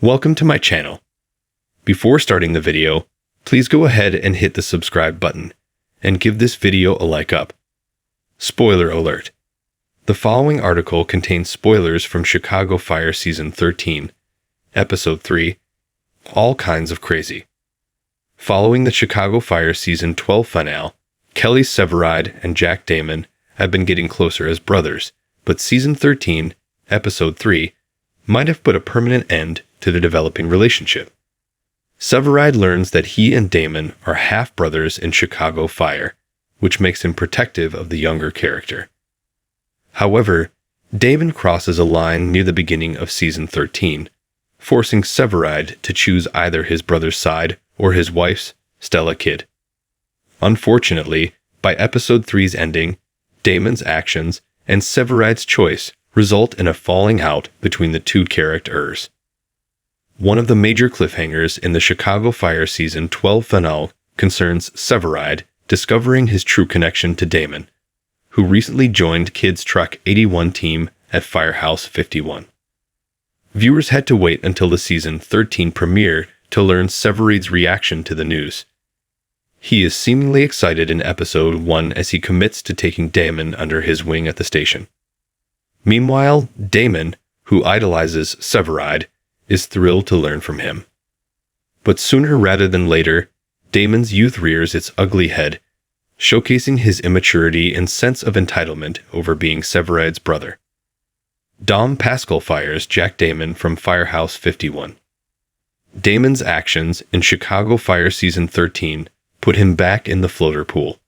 Welcome to my channel. Before starting the video, please go ahead and hit the subscribe button and give this video a like up. Spoiler alert. The following article contains spoilers from Chicago Fire Season 13, Episode 3, All Kinds of Crazy. Following the Chicago Fire Season 12 finale, Kelly Severide and Jack Damon have been getting closer as brothers, but Season 13, Episode 3, might have put a permanent end to the developing relationship. Severide learns that he and Damon are half-brothers in Chicago Fire, which makes him protective of the younger character. However, Damon crosses a line near the beginning of Season 13, forcing Severide to choose either his brother's side or his wife's, Stella Kidd. Unfortunately, by Episode 3's ending, Damon's actions and Severide's choice result in a falling out between the two characters. One of the major cliffhangers in the Chicago Fire Season 12 finale concerns Severide discovering his true connection to Damon, who recently joined Kidd's Truck 81 team at Firehouse 51. Viewers had to wait until the Season 13 premiere to learn Severide's reaction to the news. He is seemingly excited in Episode 1 as he commits to taking Damon under his wing at the station. Meanwhile, Damon, who idolizes Severide, is thrilled to learn from him. But sooner rather than later, Damon's youth rears its ugly head, showcasing his immaturity and sense of entitlement over being Severide's brother. Dom Pascal fires Jack Damon from Firehouse 51. Damon's actions in Chicago Fire Season 13 put him back in the floater pool.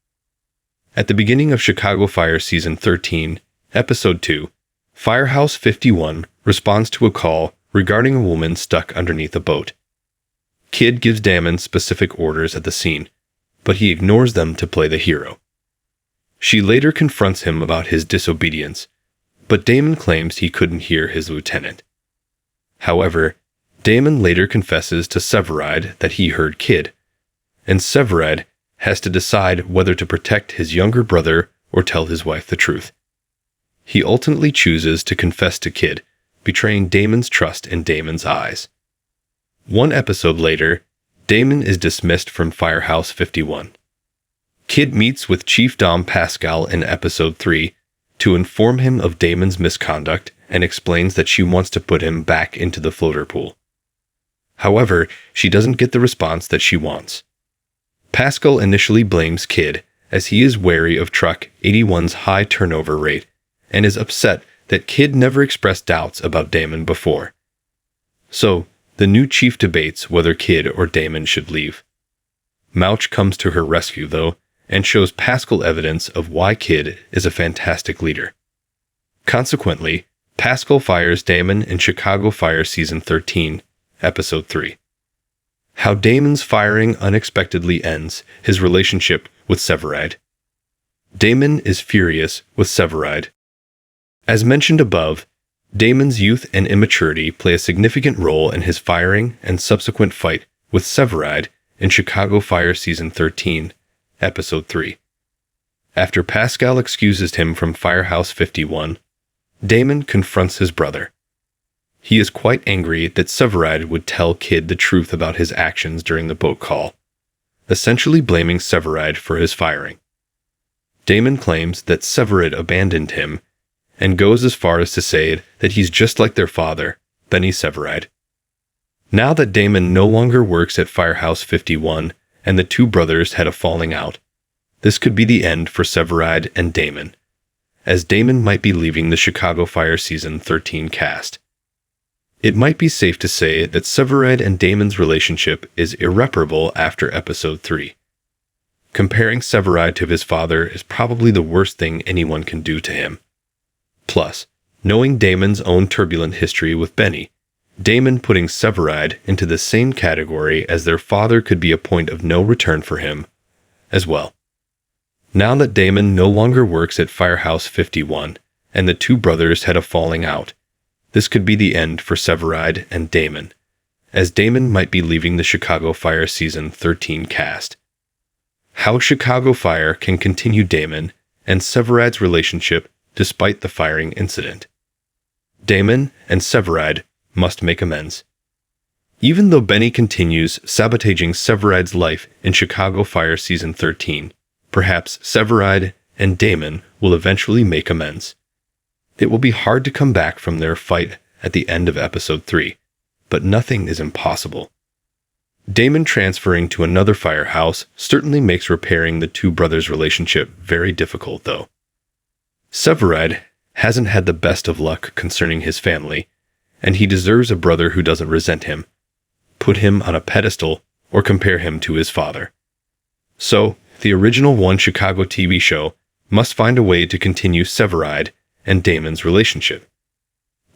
At the beginning of Chicago Fire Season 13, Episode 2, Firehouse 51 responds to a call regarding a woman stuck underneath a boat. Kidd gives Damon specific orders at the scene, but he ignores them to play the hero. She later confronts him about his disobedience, but Damon claims he couldn't hear his lieutenant. However, Damon later confesses to Severide that he heard Kidd, and Severide has to decide whether to protect his younger brother or tell his wife the truth. He ultimately chooses to confess to Kidd, betraying Damon's trust in Damon's eyes. One episode later, Damon is dismissed from Firehouse 51. Kidd meets with Chief Dom Pascal in Episode 3 to inform him of Damon's misconduct and explains that she wants to put him back into the floater pool. However, she doesn't get the response that she wants. Pascal initially blames Kidd as he is wary of Truck 81's high turnover rate and is upset that Kidd never expressed doubts about Damon before. So, the new chief debates whether Kidd or Damon should leave. Mouch comes to her rescue, though, and shows Pascal evidence of why Kidd is a fantastic leader. Consequently, Pascal fires Damon in Chicago Fire Season 13, Episode 3. How Damon's firing unexpectedly ends his relationship with Severide. Damon is furious with Severide. As mentioned above, Damon's youth and immaturity play a significant role in his firing and subsequent fight with Severide in Chicago Fire Season 13, Episode 3. After Pascal excuses him from Firehouse 51, Damon confronts his brother. He is quite angry that Severide would tell Kidd the truth about his actions during the boat call, essentially blaming Severide for his firing. Damon claims that Severide abandoned him and goes as far as to say that he's just like their father, Benny Severide. Now that Damon no longer works at Firehouse 51 and the two brothers had a falling out, this could be the end for Severide and Damon, as Damon might be leaving the Chicago Fire Season 13 cast. It might be safe to say that Severide and Damon's relationship is irreparable after Episode 3. Comparing Severide to his father is probably the worst thing anyone can do to him. Plus, knowing Damon's own turbulent history with Benny, Damon putting Severide into the same category as their father could be a point of no return for him, as well. Now that Damon no longer works at Firehouse 51, and the two brothers had a falling out, this could be the end for Severide and Damon, as Damon might be leaving the Chicago Fire Season 13 cast. How Chicago Fire can continue Damon and Severide's relationship despite the firing incident. Damon and Severide must make amends. Even though Benny continues sabotaging Severide's life in Chicago Fire Season 13, perhaps Severide and Damon will eventually make amends. It will be hard to come back from their fight at the end of Episode 3, but nothing is impossible. Damon transferring to another firehouse certainly makes repairing the two brothers' relationship very difficult, though. Severide hasn't had the best of luck concerning his family, and he deserves a brother who doesn't resent him, put him on a pedestal, or compare him to his father. So, the original One Chicago TV show must find a way to continue Severide and Damon's relationship.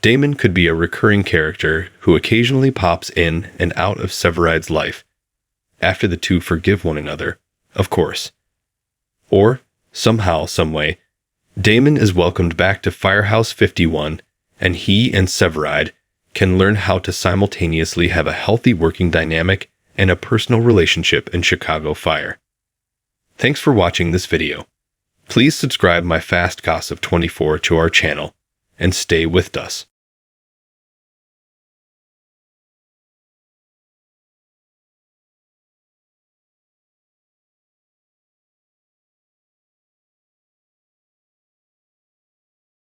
Damon could be a recurring character who occasionally pops in and out of Severide's life, after the two forgive one another, of course. Or, somehow, someway, Damon is welcomed back to Firehouse 51, and he and Severide can learn how to simultaneously have a healthy working dynamic and a personal relationship in Chicago Fire. Thanks for watching this video. Please subscribe my Fast Gossip 24 to our channel, and stay with us.